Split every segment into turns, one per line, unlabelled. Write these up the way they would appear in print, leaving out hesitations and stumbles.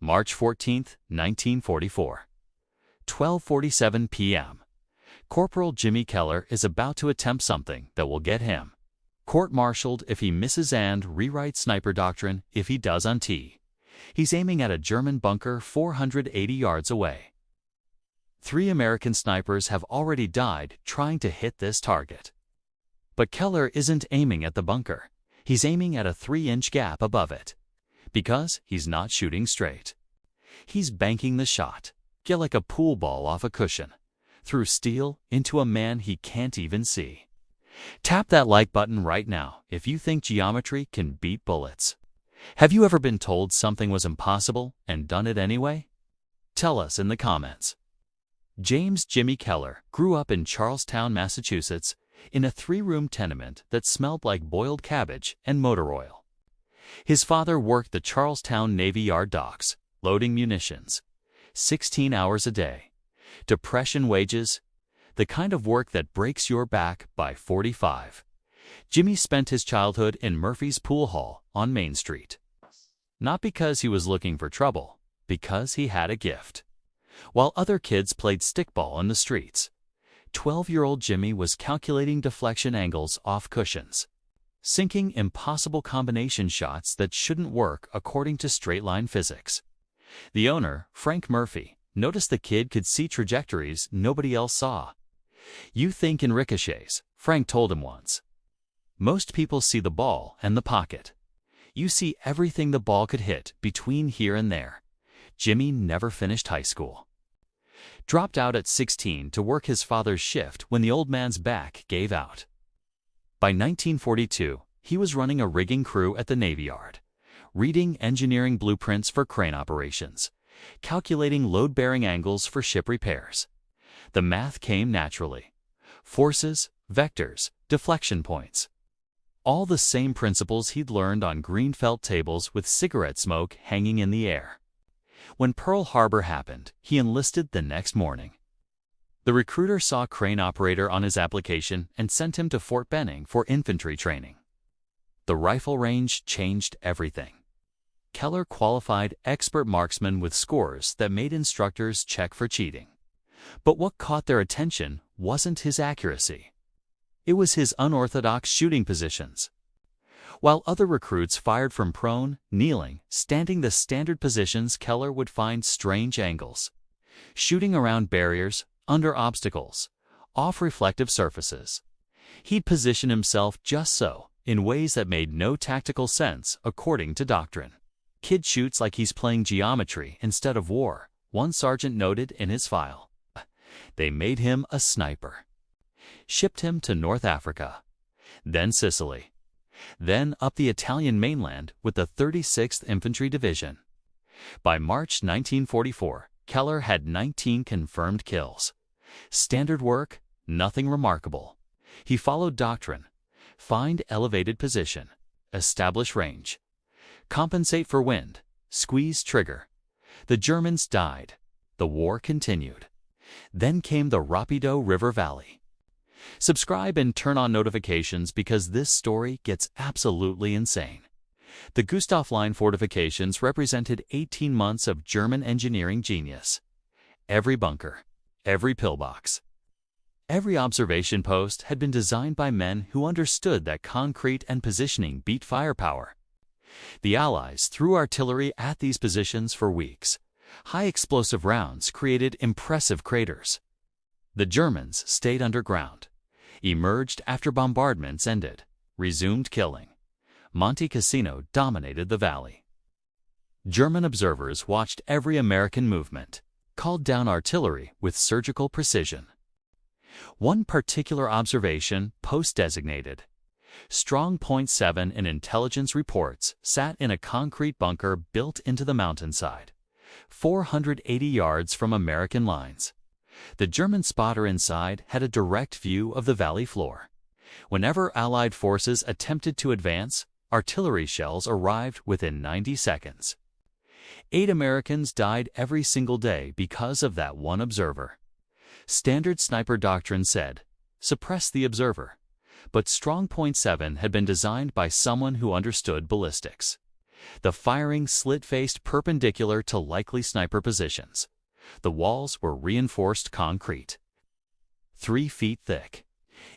March 14, 1944. 12:47 p.m. Corporal Jimmy Keller is about to attempt something that will get him court-martialed if he misses and rewrite sniper doctrine if he does on T. He's aiming at a German bunker 480 yards away. 3 American snipers have already died trying to hit this target. But Keller isn't aiming at the bunker. He's aiming at a 3-inch gap above it. Because he's not shooting straight. He's banking the shot, get like a pool ball off a cushion, through steel into a man he can't even see. Tap that like button right now if you think geometry can beat bullets. Have you ever been told something was impossible and done it anyway? Tell us in the comments. James Jimmy Keller grew up in Charlestown, Massachusetts, in a 3-room tenement that smelled like boiled cabbage and motor oil. His father worked the Charlestown Navy Yard docks, loading munitions, 16 hours a day. Depression wages, the kind of work that breaks your back by 45. Jimmy spent his childhood in Murphy's Pool Hall on Main Street. Not because he was looking for trouble, because he had a gift. While other kids played stickball in the streets, 12-year-old Jimmy was calculating deflection angles off cushions, sinking impossible combination shots that shouldn't work according to straight-line physics. The owner, Frank Murphy, noticed the kid could see trajectories nobody else saw. "You think in ricochets," Frank told him once. "Most people see the ball and the pocket. You see everything the ball could hit between here and there." Jimmy never finished high school. Dropped out at 16 to work his father's shift when the old man's back gave out. By 1942, he was running a rigging crew at the Navy Yard, reading engineering blueprints for crane operations, calculating load-bearing angles for ship repairs. The math came naturally. Forces, vectors, deflection points. All the same principles he'd learned on green felt tables with cigarette smoke hanging in the air. When Pearl Harbor happened, he enlisted the next morning. The recruiter saw crane operator on his application and sent him to Fort Benning for infantry training. The rifle range changed everything. Keller qualified expert marksman with scores that made instructors check for cheating. But what caught their attention wasn't his accuracy. It was his unorthodox shooting positions. While other recruits fired from prone, kneeling, standing the standard positions, Keller would find strange angles. Shooting around barriers, under obstacles, off reflective surfaces. He'd position himself just so, in ways that made no tactical sense according to doctrine. "Kid shoots like he's playing geometry instead of war," one sergeant noted in his file. They made him a sniper. Shipped him to North Africa, then Sicily, then up the Italian mainland with the 36th Infantry Division. By March 1944, Keller had 19 confirmed kills. Standard work, nothing remarkable. He followed doctrine: find elevated position, establish range, compensate for wind, squeeze trigger. The Germans died. The war continued. Then came the Rapido River Valley. Subscribe and turn on notifications because this story gets absolutely insane. The Gustav Line fortifications represented 18 months of German engineering genius. Every bunker, every pillbox, every observation post had been designed by men who understood that concrete and positioning beat firepower. The Allies threw artillery at these positions for weeks. High explosive rounds created impressive craters. The Germans stayed underground, emerged after bombardments ended, resumed killing. Monte Cassino dominated the valley. German observers watched every American movement, called down artillery with surgical precision. One particular observation post designated. Strong Point 7 in intelligence reports sat in a concrete bunker built into the mountainside, 480 yards from American lines. The German spotter inside had a direct view of the valley floor. Whenever Allied forces attempted to advance, artillery shells arrived within 90 seconds. 8 Americans died every single day because of that one observer. Standard sniper doctrine said, suppress the observer. But Strong Point 7 had been designed by someone who understood ballistics. The firing slit faced perpendicular to likely sniper positions. The walls were reinforced concrete, 3 feet thick.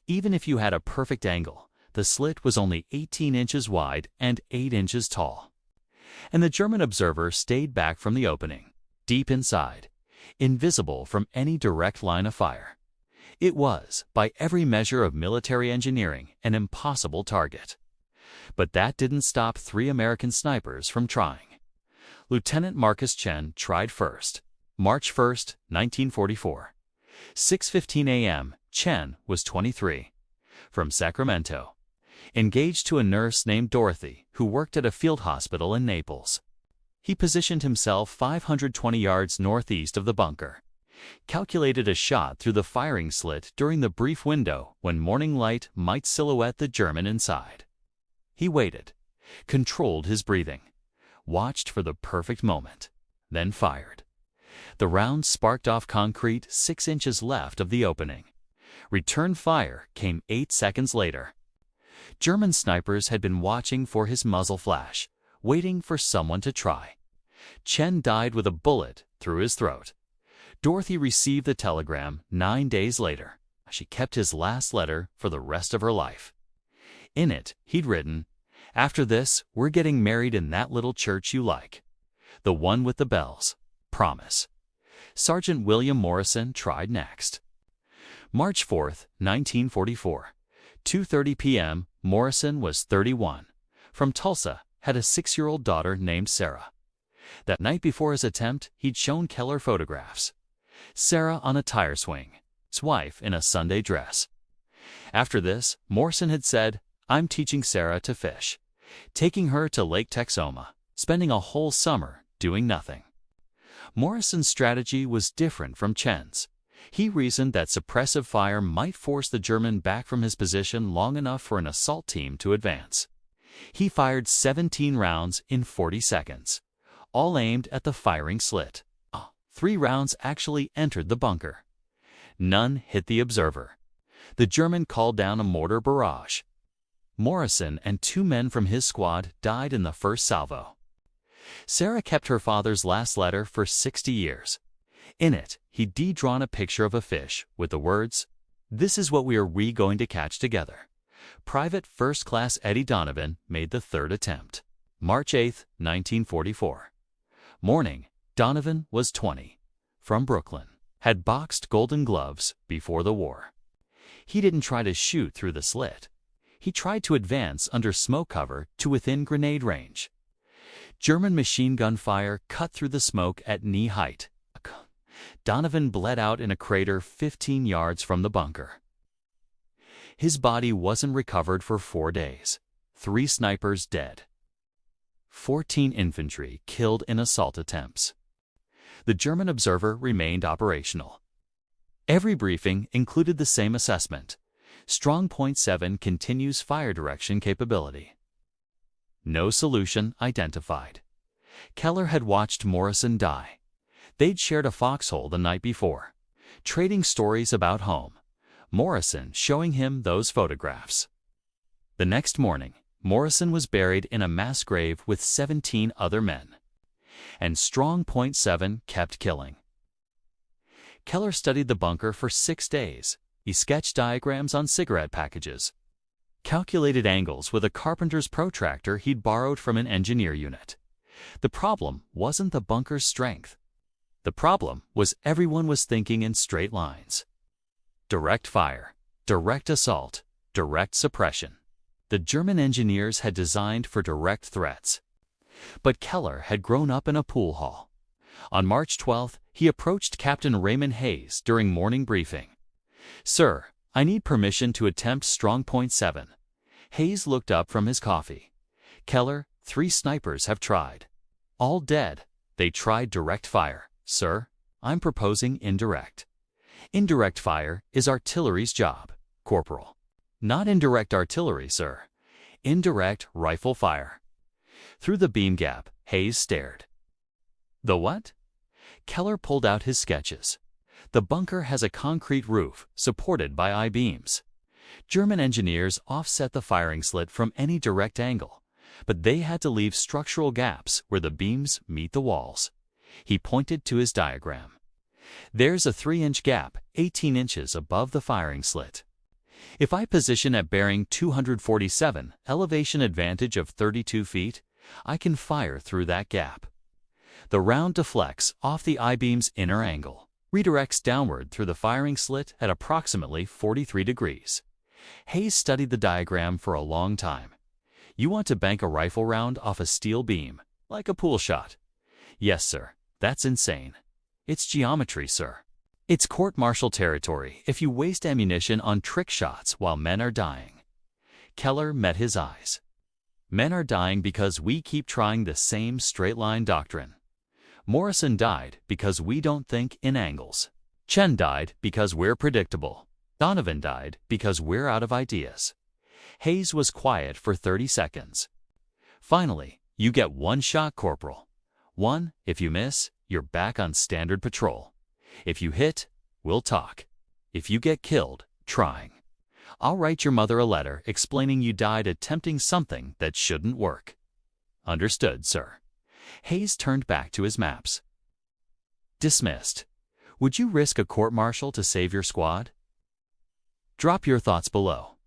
Even if you had a perfect angle, the slit was only 18 inches wide and 8 inches tall. And the German observer stayed back from the opening, deep inside, invisible from any direct line of fire. It was, by every measure of military engineering, an impossible target. But that didn't stop 3 American snipers from trying. Lieutenant Marcus Chen tried first. March 1, 1944. 6:15 a.m., Chen was 23. From Sacramento. Engaged to a nurse named Dorothy, who worked at a field hospital in Naples. He positioned himself 520 yards northeast of the bunker. Calculated a shot through the firing slit during the brief window when morning light might silhouette the German inside. He waited, controlled his breathing, watched for the perfect moment, then fired. The round sparked off concrete 6 inches left of the opening. Return fire came 8 seconds later. German snipers had been watching for his muzzle flash, waiting for someone to try. Chen died with a bullet through his throat. Dorothy received the telegram 9 days later. She kept his last letter for the rest of her life. In it, he'd written, "After this, we're getting married in that little church you like. The one with the bells. Promise." Sergeant William Morrison tried next. March 4, 1944. 2:30 p.m., Morrison was 31. From Tulsa, had a 6-year-old daughter named Sarah. That night before his attempt, he'd shown Keller photographs. Sarah on a tire swing, his wife in a Sunday dress. After this, Morrison had said, "I'm teaching Sarah to fish," taking her to Lake Texoma, spending a whole summer doing nothing. Morrison's strategy was different from Chen's. He reasoned that suppressive fire might force the German back from his position long enough for an assault team to advance. He fired 17 rounds in 40 seconds, all aimed at the firing slit. 3 rounds actually entered the bunker. None hit the observer. The German called down a mortar barrage. Morrison and 2 men from his squad died in the first salvo. Sarah kept her father's last letter for 60 years. In it, he'd drawn a picture of a fish with the words, "This is what we are going to catch together." Private First Class Eddie Donovan made the 3rd attempt. March 8, 1944. Morning, Donovan was 20. From Brooklyn. Had boxed Golden Gloves before the war. He didn't try to shoot through the slit. He tried to advance under smoke cover to within grenade range. German machine gun fire cut through the smoke at knee height. Donovan bled out in a crater 15 yards from the bunker. His body wasn't recovered for 4 days. 3 snipers dead. 14 infantry killed in assault attempts. The German observer remained operational. Every briefing included the same assessment. Strong Point 7 continues fire direction capability. No solution identified. Keller had watched Morrison die. They'd shared a foxhole the night before, trading stories about home, Morrison showing him those photographs. The next morning, Morrison was buried in a mass grave with 17 other men. And Strong Point 7 kept killing. Keller studied the bunker for 6 days. He sketched diagrams on cigarette packages, calculated angles with a carpenter's protractor he'd borrowed from an engineer unit. The problem wasn't the bunker's strength. The problem was everyone was thinking in straight lines. Direct fire, direct assault, direct suppression. The German engineers had designed for direct threats. But Keller had grown up in a pool hall. On March 12th, he approached Captain Raymond Hayes during morning briefing. "Sir, I need permission to attempt Strong Point 7. Hayes looked up from his coffee. "Keller, 3 snipers have tried. All dead. They tried direct fire. Sir, I'm proposing indirect. Indirect fire is artillery's job, Corporal. Not indirect artillery, sir. Indirect rifle fire." Through the beam gap, Hayes stared. "The what?" Keller pulled out his sketches. The bunker has a concrete roof supported by I-beams. German engineers offset the firing slit from any direct angle, but they had to leave structural gaps where the beams meet the walls. He pointed to his diagram. There's a 3-inch gap, 18 inches above the firing slit. If I position at bearing 247, elevation advantage of 32 feet, I can fire through that gap. The round deflects off the I-beam's inner angle, redirects downward through the firing slit at approximately 43 degrees. Hayes studied the diagram for a long time. You want to bank a rifle round off a steel beam, like a pool shot. Yes, sir, that's insane. It's geometry, sir. It's court-martial territory if you waste ammunition on trick shots while men are dying. Keller met his eyes. Men are dying because we keep trying the same straight-line doctrine. Morrison died because we don't think in angles. Chen died because we're predictable. Donovan died because we're out of ideas. Hayes was quiet for 30 seconds. Finally, you get one shot, Corporal. One, if you miss, you're back on standard patrol. If you hit, we'll talk. If you get killed, trying. I'll write your mother a letter explaining you died attempting something that shouldn't work. Understood, sir. Hayes turned back to his maps. Dismissed. Would you risk a court-martial to save your squad? Drop your thoughts below.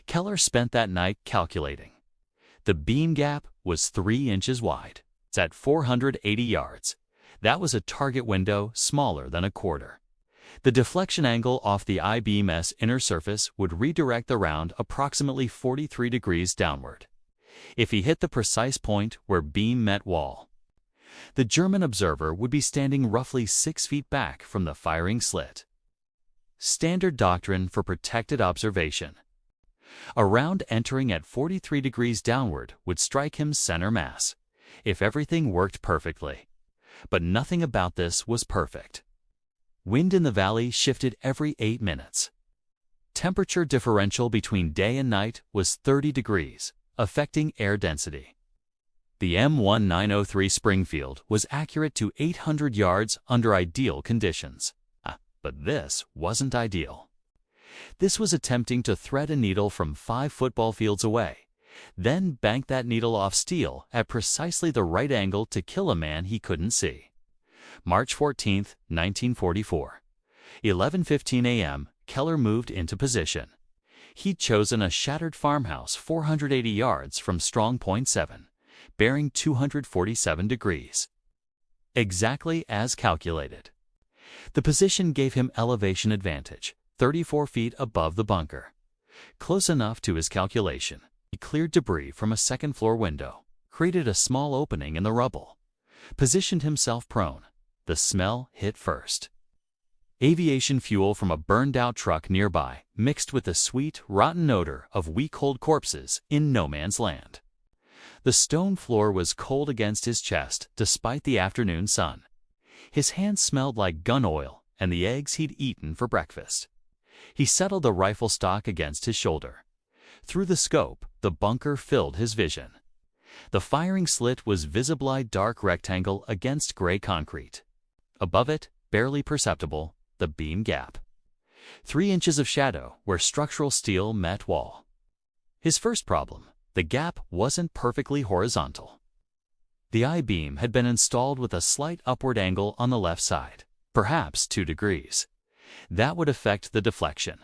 Keller spent that night calculating. The beam gap was 3 inches wide. It's at 480 yards. That was a target window smaller than a quarter. The deflection angle off the I-beam's inner surface would redirect the round approximately 43 degrees downward. If he hit the precise point where beam met wall, the German observer would be standing roughly 6 feet back from the firing slit. Standard doctrine for protected observation. A round entering at 43 degrees downward would strike him center mass, if everything worked perfectly. But nothing about this was perfect. Wind in the valley shifted every 8 minutes. Temperature differential between day and night was 30 degrees, affecting air density. The M1903 Springfield was accurate to 800 yards under ideal conditions. But this wasn't ideal. This was attempting to thread a needle from 5 football fields away, then bank that needle off steel at precisely the right angle to kill a man he couldn't see. March 14, 1944. 11:15 a.m., Keller moved into position. He'd chosen a shattered farmhouse 480 yards from strong point 7, bearing 247 degrees. Exactly as calculated. The position gave him elevation advantage, 34 feet above the bunker. Close enough to his calculation. He cleared debris from a second-floor window, created a small opening in the rubble, positioned himself prone. The smell hit first. Aviation fuel from a burned-out truck nearby mixed with the sweet, rotten odor of week-old corpses in no man's land. The stone floor was cold against his chest despite the afternoon sun. His hands smelled like gun oil and the eggs he'd eaten for breakfast. He settled the rifle stock against his shoulder. Through the scope, the bunker filled his vision. The firing slit was visibly a dark rectangle against gray concrete. Above it, barely perceptible, the beam gap. 3 inches of shadow where structural steel met wall. His first problem, the gap wasn't perfectly horizontal. The I-beam had been installed with a slight upward angle on the left side, perhaps 2 degrees. That would affect the deflection.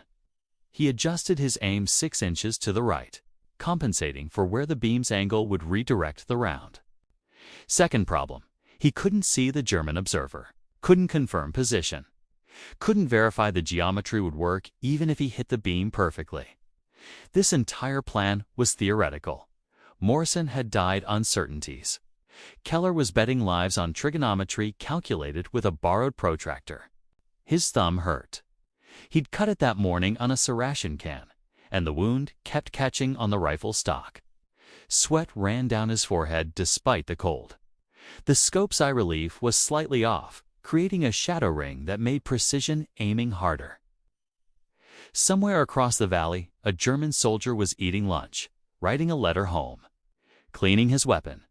He adjusted his aim 6 inches to the right, compensating for where the beam's angle would redirect the round. Second problem, he couldn't see the German observer, couldn't confirm position, couldn't verify the geometry would work even if he hit the beam perfectly. This entire plan was theoretical. Morrison had died on certainties. Keller was betting lives on trigonometry calculated with a borrowed protractor. His thumb hurt. He'd cut it that morning on a ration can, and the wound kept catching on the rifle stock. Sweat ran down his forehead despite the cold. The scope's eye relief was slightly off, creating a shadow ring that made precision aiming harder. Somewhere across the valley, a German soldier was eating lunch, writing a letter home, cleaning his weapon.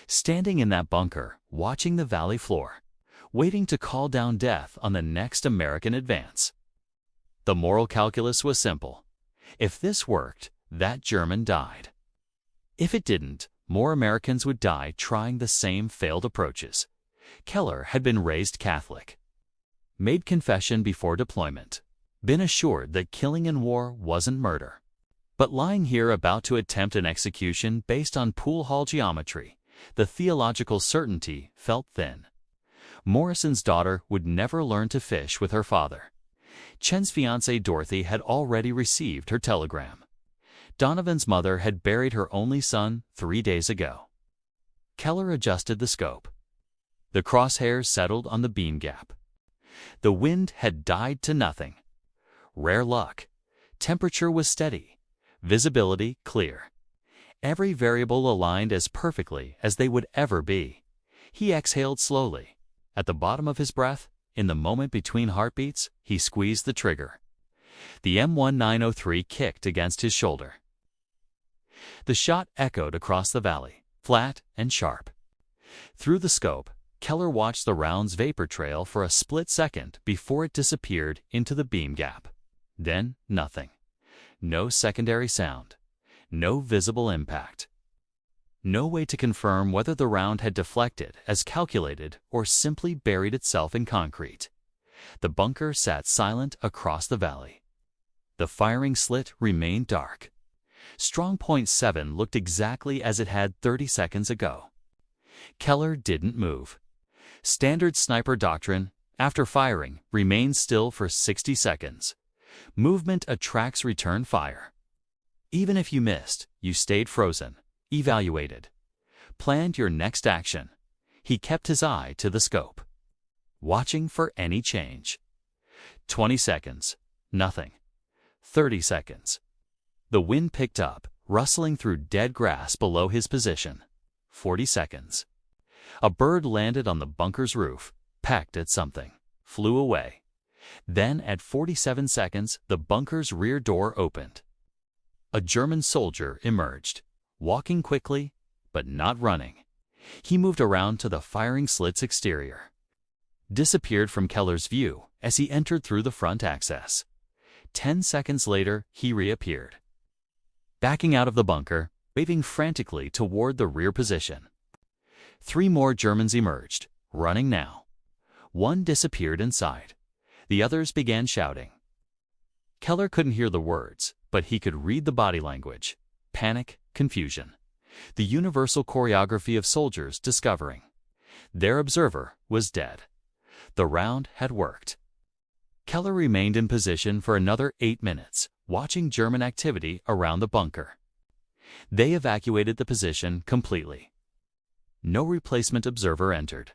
Standing in that bunker, watching the valley floor, waiting to call down death on the next American advance. The moral calculus was simple. If this worked, that German died. If it didn't, more Americans would die trying the same failed approaches. Keller had been raised Catholic, made confession before deployment, been assured that killing in war wasn't murder. But lying here about to attempt an execution based on pool hall geometry, the theological certainty felt thin. Morrison's daughter would never learn to fish with her father. Chen's fiancée Dorothy had already received her telegram. Donovan's mother had buried her only son 3 days ago. Keller adjusted the scope. The crosshairs settled on the beam gap. The wind had died to nothing. Rare luck. Temperature was steady. Visibility clear. Every variable aligned as perfectly as they would ever be. He exhaled slowly. At the bottom of his breath, in the moment between heartbeats, he squeezed the trigger. The M1903 kicked against his shoulder. The shot echoed across the valley, flat and sharp. Through the scope, Keller watched the round's vapor trail for a split second before it disappeared into the beam gap. Then nothing. No secondary sound. No visible impact. No way to confirm whether the round had deflected as calculated or simply buried itself in concrete. The bunker sat silent across the valley. The firing slit remained dark. Strong point 7 looked exactly as it had 30 seconds ago. Keller didn't move. Standard sniper doctrine, after firing, remains still for 60 seconds. Movement attracts return fire. Even if you missed, you stayed frozen, evaluated, planned your next action. He kept his eye to the scope, watching for any change. 20 seconds, nothing. 30 seconds. The wind picked up, rustling through dead grass below his position. 40 seconds. A bird landed on the bunker's roof, pecked at something, flew away. Then, at 47 seconds, the bunker's rear door opened. A German soldier emerged, walking quickly, but not running. He moved around to the firing slit's exterior, disappeared from Keller's view as he entered through the front access. 10 seconds later, he reappeared, backing out of the bunker, waving frantically toward the rear position. 3 more Germans emerged, running now. 1 disappeared inside. The others began shouting. Keller couldn't hear the words, but he could read the body language. Panic, confusion. The universal choreography of soldiers discovering. Their observer was dead. The round had worked. Keller remained in position for another 8 minutes, watching German activity around the bunker. They evacuated the position completely. No replacement observer entered.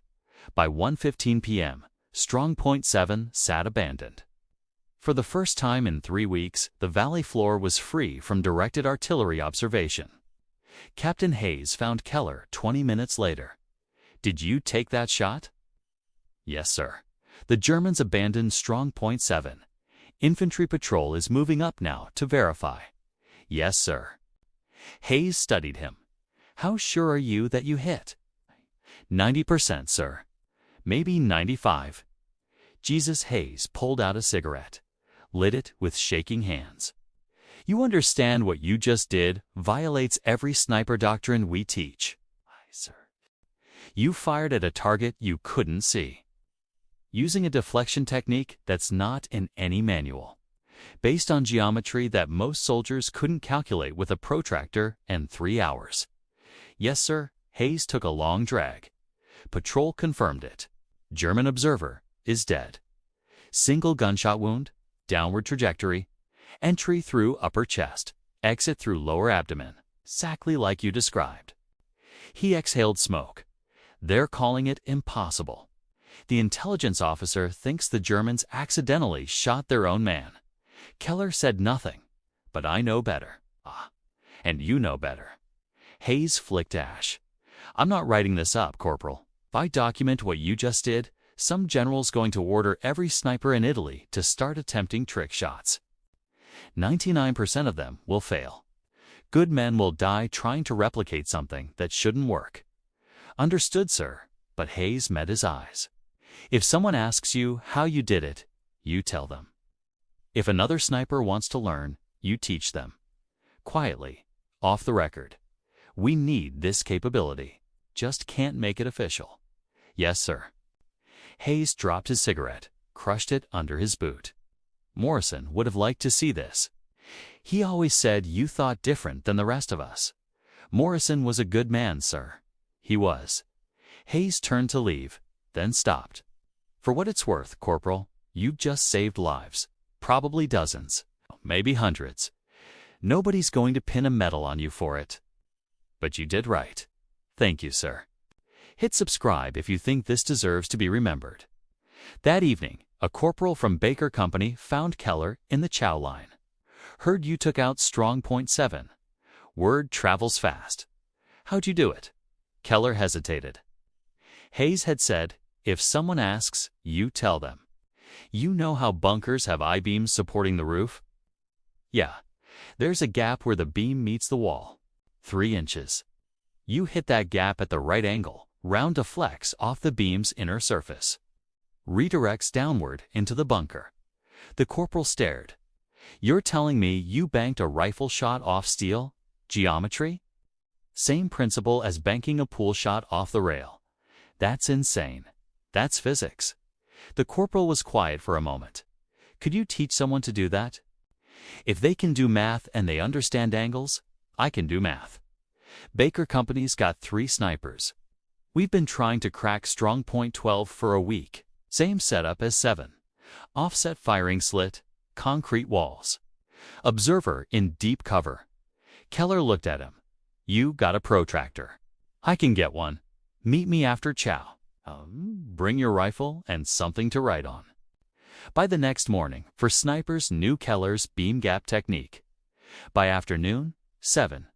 By 1:15 p.m., strong point 7 sat abandoned. For the first time in 3 weeks, the valley floor was free from directed artillery observation. Captain Hayes found Keller 20 minutes later. "Did you take that shot?" "Yes, sir. The Germans abandoned strong point 7. Infantry patrol is moving up now to verify." "Yes, sir." Hayes studied him. "How sure are you that you hit?" 90%, sir. Maybe 95. Jesus. Hayes pulled out a cigarette, lit it with shaking hands. "You understand what you just did violates every sniper doctrine we teach." "Aye, sir." "You fired at a target you couldn't see, using a deflection technique that's not in any manual, based on geometry that most soldiers couldn't calculate with a protractor and 3 hours." "Yes, sir." Hayes took a long drag. "Patrol confirmed it. German observer is dead. Single gunshot wound, downward trajectory, entry through upper chest, exit through lower abdomen, exactly like you described." He exhaled smoke. "They're calling it impossible. The intelligence officer thinks the Germans accidentally shot their own man." Keller said nothing, "But I know better." "Ah, and you know better." Hayes flicked ash. "I'm not writing this up, Corporal. If I document what you just did, some general's going to order every sniper in Italy to start attempting trick shots. 99% of them will fail. Good men will die trying to replicate something that shouldn't work." "Understood, sir." But Hayes met his eyes. "If someone asks you how you did it, you tell them. If another sniper wants to learn, you teach them. Quietly, off the record. We need this capability. Just can't make it official. Yes, sir. Hayes dropped his cigarette, crushed it under his boot. Morrison would have liked to see this. He always said you thought different than the rest of us. Morrison was a good man, sir. He was. Hayes turned to leave, then stopped. For what it's worth, Corporal, you've just saved lives. Probably dozens, maybe hundreds. Nobody's going to pin a medal on you for it. But you did right. Thank you, sir. Hit subscribe if you think this deserves to be remembered. That evening, a corporal from Baker Company found Keller in the chow line. Heard you took out strong point 7. Word travels fast. How'd you do it? Keller hesitated. Hayes had said, if someone asks, you tell them. You know how bunkers have I-beams supporting the roof? Yeah. There's a gap where the beam meets the wall. 3 inches. You hit that gap at the right angle, round deflects off the beam's inner surface. Redirects downward into the bunker. The corporal stared. You're telling me you banked a rifle shot off steel? Geometry? Same principle as banking a pool shot off the rail. That's insane. That's physics. The corporal was quiet for a moment. Could you teach someone to do that? If they can do math and they understand angles, I can do math. Baker Company's got 3 snipers. We've been trying to crack strong point 12 for a week. Same setup as 7. Offset firing slit, concrete walls. Observer in deep cover. Keller looked at him. You got a protractor. I can get one. Meet me after chow. Bring your rifle and something to write on. By the next morning, for snipers knew Keller's beam gap technique. By afternoon, 7.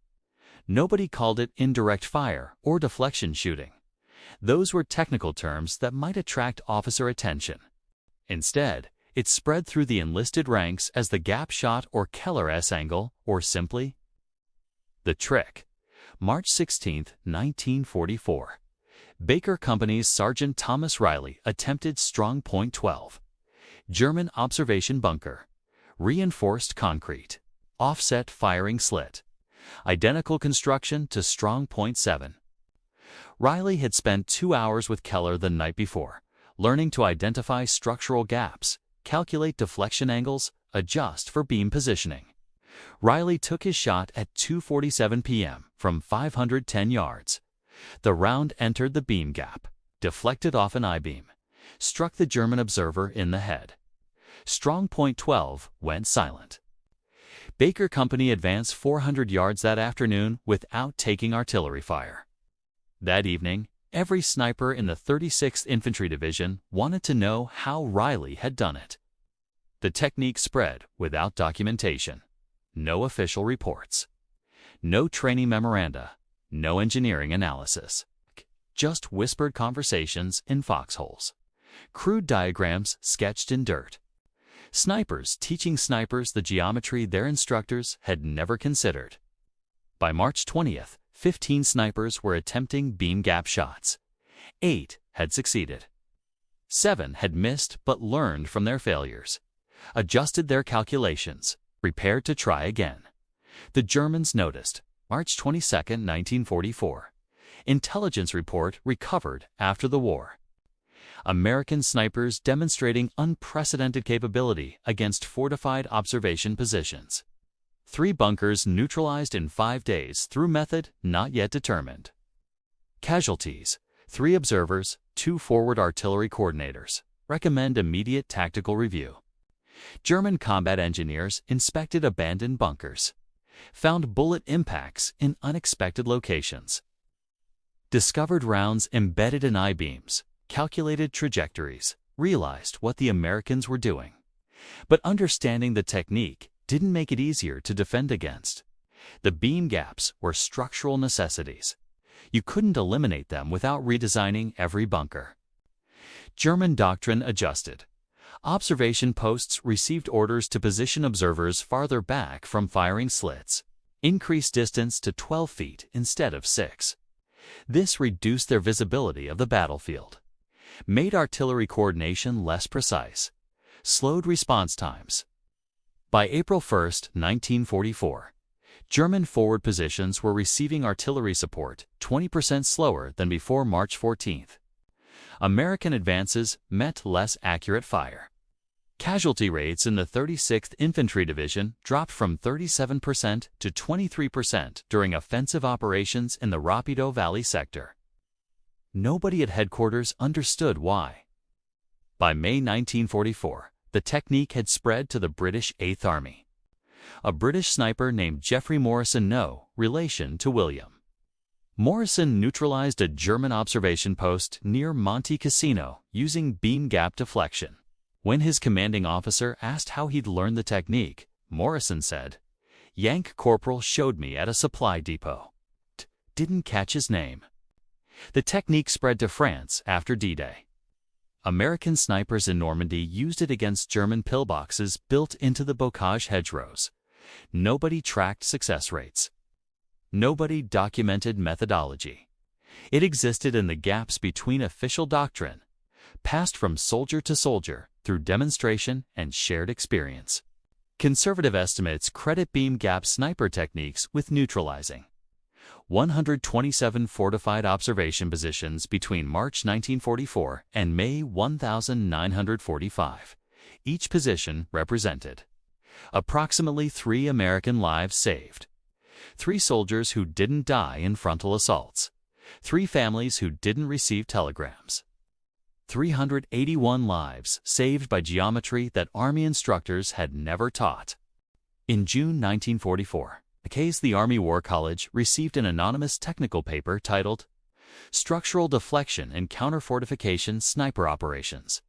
Nobody called it indirect fire or deflection shooting. Those were technical terms that might attract officer attention. Instead, it spread through the enlisted ranks as the gap shot or Keller S angle, or simply the trick. March 16, 1944. Baker Company's Sergeant Thomas Riley attempted strong point 12. German observation bunker. Reinforced concrete. Offset firing slit. Identical construction to strong point 7. Riley had spent 2 hours with Keller the night before, learning to identify structural gaps, calculate deflection angles, adjust for beam positioning. Riley took his shot at 2:47 p.m. from 510 yards. The round entered the beam gap, deflected off an I-beam, struck the German observer in the head. Strong point 12 went silent. Baker Company advanced 400 yards that afternoon without taking artillery fire. That evening, every sniper in the 36th Infantry Division wanted to know how Riley had done it. The technique spread without documentation. No official reports. No training memoranda. No engineering analysis. Just whispered conversations in foxholes. Crude diagrams sketched in dirt. Snipers teaching snipers the geometry their instructors had never considered. By March 20th, 15 snipers were attempting beam gap shots. 8 had succeeded. 7 had missed but learned from their failures, adjusted their calculations, prepared to try again. The Germans noticed. March 22, 1944. Intelligence report recovered after the war. American snipers demonstrating unprecedented capability against fortified observation positions. 3 bunkers neutralized in 5 days through method not yet determined. Casualties: 3 observers, 2 forward artillery coordinators. Recommend immediate tactical review. German combat engineers inspected abandoned bunkers. Found bullet impacts in unexpected locations. Discovered rounds embedded in I-beams, calculated trajectories, realized what the Americans were doing. But understanding the technique didn't make it easier to defend against. The beam gaps were structural necessities. You couldn't eliminate them without redesigning every bunker. German doctrine adjusted. Observation posts received orders to position observers farther back from firing slits, increase distance to 12 feet instead of 6. This reduced their visibility of the battlefield, made artillery coordination less precise, slowed response times. By April 1, 1944, German forward positions were receiving artillery support 20% slower than before March 14. American advances met less accurate fire. Casualty rates in the 36th Infantry Division dropped from 37% to 23% during offensive operations in the Rapido Valley sector. Nobody at headquarters understood why. By May 1944, the technique had spread to the British 8th Army. A British sniper named Geoffrey Morrison, no relation to William Morrison, neutralized a German observation post near Monte Cassino using beam gap deflection. When his commanding officer asked how he'd learned the technique, Morrison said, "Yank Corporal showed me at a supply depot." Didn't catch his name. The technique spread to France after D-Day. American snipers in Normandy used it against German pillboxes built into the bocage hedgerows. Nobody tracked success rates. Nobody documented methodology. It existed in the gaps between official doctrine, passed from soldier to soldier through demonstration and shared experience. Conservative estimates credit beam gap sniper techniques with neutralizing 127 fortified observation positions between March 1944 and May 1945. Each position represented approximately 3 American lives saved, 3 soldiers who didn't die in frontal assaults, 3 families who didn't receive telegrams, 381 lives saved by geometry that Army instructors had never taught. In June 1944, the Army War College received an anonymous technical paper titled Structural Deflection and Counterfortification Sniper Operations.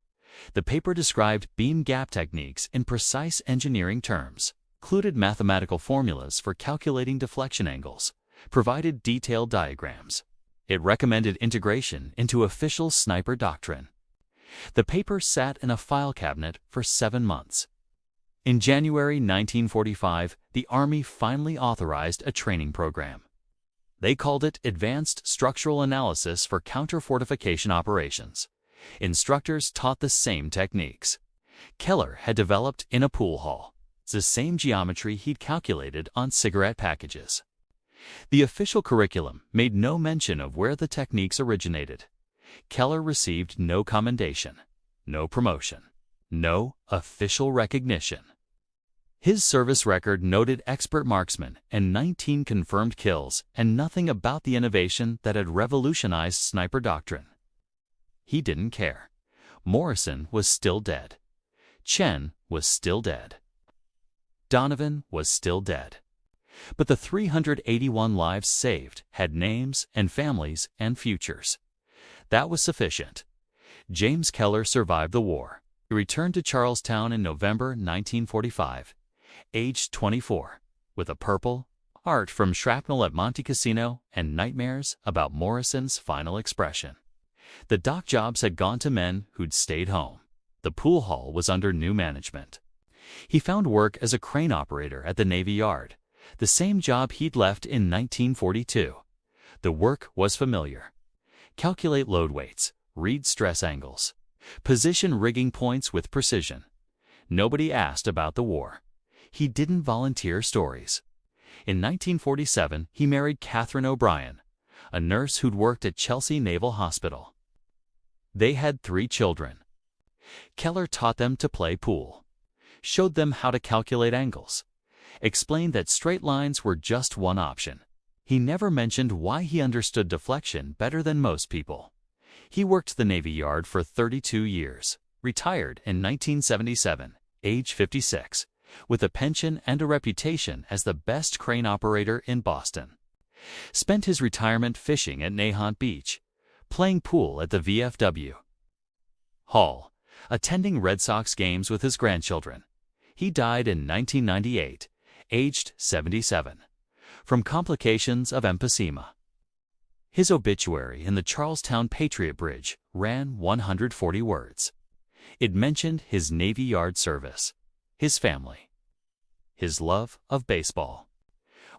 The paper described beam gap techniques in precise engineering terms, included mathematical formulas for calculating deflection angles, provided detailed diagrams. It recommended integration into official sniper doctrine. The paper sat in a file cabinet for 7 months. In January 1945, the Army finally authorized a training program. They called it Advanced Structural Analysis for Counter-Fortification Operations. Instructors taught the same techniques Keller had developed in a pool hall. It's the same geometry he'd calculated on cigarette packages. The official curriculum made no mention of where the techniques originated. Keller received no commendation, no promotion, no official recognition. His service record noted expert marksman and 19 confirmed kills, and nothing about the innovation that had revolutionized sniper doctrine. He didn't care. Morrison was still dead. Chen was still dead. Donovan was still dead. But the 381 lives saved had names and families and futures. That was sufficient. James Keller survived the war. He returned to Charlestown in November 1945, aged 24, with a purple heart from shrapnel at Monte Cassino and nightmares about Morrison's final expression. The dock jobs had gone to men who'd stayed home. The pool hall was under new management. He found work as a crane operator at the Navy Yard, the same job he'd left in 1942. The work was familiar. Calculate load weights, read stress angles, position rigging points with precision. Nobody asked about the war. He didn't volunteer stories. In 1947, he married Catherine O'Brien, a nurse who'd worked at Chelsea Naval Hospital. They had 3 children. Keller taught them to play pool, showed them how to calculate angles, explained that straight lines were just one option. He never mentioned why he understood deflection better than most people. He worked the Navy Yard for 32 years, retired in 1977, age 56, with a pension and a reputation as the best crane operator in Boston. Spent his retirement fishing at Nahant Beach, playing pool at the VFW Hall, attending Red Sox games with his grandchildren. He died in 1998, aged 77, from complications of emphysema. His obituary in the Charlestown Patriot Bridge ran 140 words. It mentioned his Navy Yard service, his family, his love of baseball.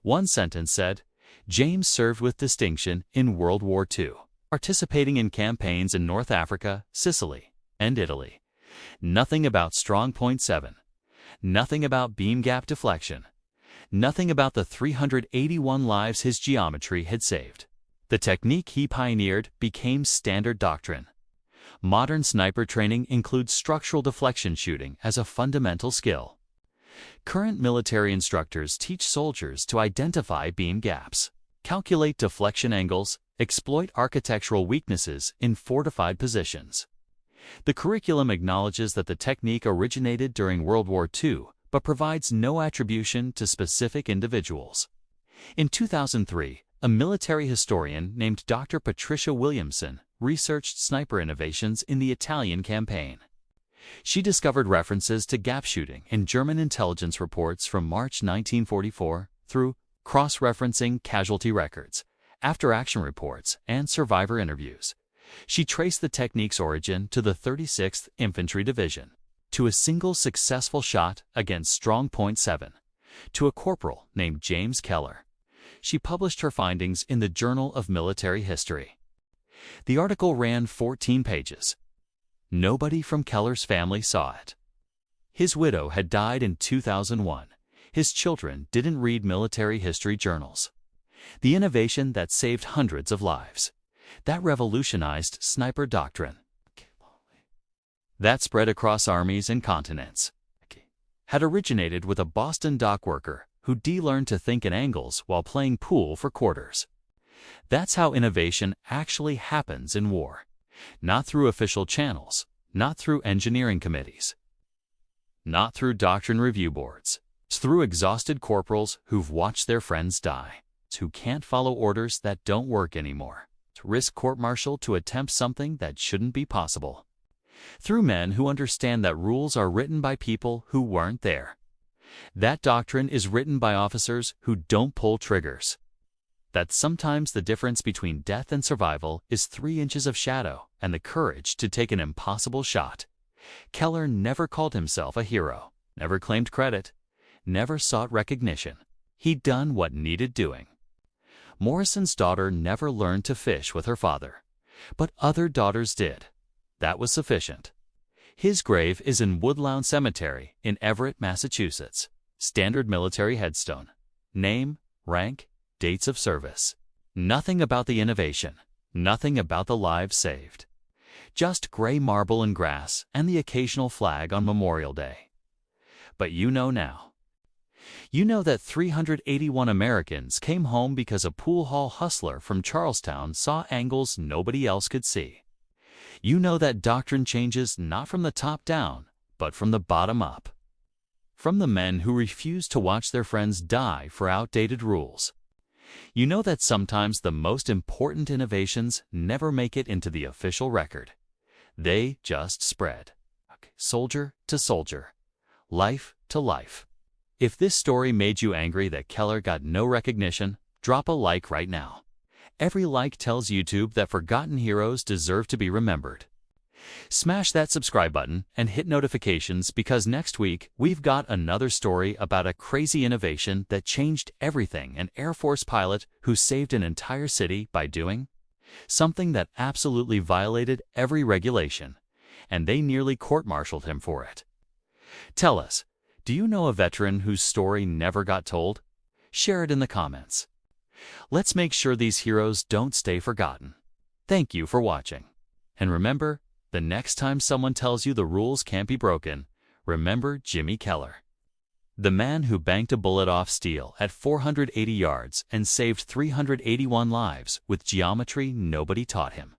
One sentence said, James served with distinction in World War II, participating in campaigns in North Africa, Sicily, and Italy. Nothing about strong point 7. Nothing about beam gap deflection. Nothing about the 381 lives his geometry had saved. The technique he pioneered became standard doctrine. Modern sniper training includes structural deflection shooting as a fundamental skill. Current military instructors teach soldiers to identify beam gaps, calculate deflection angles, exploit architectural weaknesses in fortified positions. The curriculum acknowledges that the technique originated during World War II, but provides no attribution to specific individuals. In 2003, a military historian named Dr. Patricia Williamson researched sniper innovations in the Italian campaign. She discovered references to gap shooting in German intelligence reports from March 1944 through cross-referencing casualty records, after-action reports, and survivor interviews. She traced the technique's origin to the 36th Infantry Division, to a single successful shot against Strong Point 7, to a corporal named James Keller. She published her findings in the Journal of Military History. The article ran 14 pages. Nobody from Keller's family saw it. His widow had died in 2001. His children didn't read military history journals. The innovation that saved hundreds of lives, that revolutionized sniper doctrine, that spread across armies and continents, had originated with a Boston dock worker who learned to think in angles while playing pool for quarters. That's how innovation actually happens in war. Not through official channels, not through engineering committees, not through doctrine review boards. It's through exhausted corporals who've watched their friends die, who can't follow orders that don't work anymore, to risk court-martial to attempt something that shouldn't be possible. Through men who understand that rules are written by people who weren't there. That doctrine is written by officers who don't pull triggers. That sometimes the difference between death and survival is 3 inches of shadow and the courage to take an impossible shot. Keller never called himself a hero, never claimed credit, never sought recognition. He'd done what needed doing. Morrison's daughter never learned to fish with her father, but other daughters did. That was sufficient. His grave is in Woodlawn Cemetery in Everett, Massachusetts. Standard military headstone. Name, rank, dates of service. Nothing about the innovation, nothing about the lives saved. Just gray marble and grass and the occasional flag on Memorial Day. But you know now. You know that 381 Americans came home because a pool hall hustler from Charlestown saw angles nobody else could see. You know that doctrine changes not from the top down, but from the bottom up. From the men who refuse to watch their friends die for outdated rules. You know that sometimes the most important innovations never make it into the official record. They just spread. Soldier to soldier. Life to life. If this story made you angry that Keller got no recognition, drop a like right now. Every like tells YouTube that forgotten heroes deserve to be remembered. Smash that subscribe button and hit notifications because next week we've got another story about a crazy innovation that changed everything, an Air Force pilot who saved an entire city by doing something that absolutely violated every regulation, and they nearly court-martialed him for it. Tell us, do you know a veteran whose story never got told? Share it in the comments. Let's make sure these heroes don't stay forgotten. Thank you for watching. And remember, the next time someone tells you the rules can't be broken, remember Jimmy Keller. The man who banked a bullet off steel at 480 yards and saved 381 lives with geometry nobody taught him.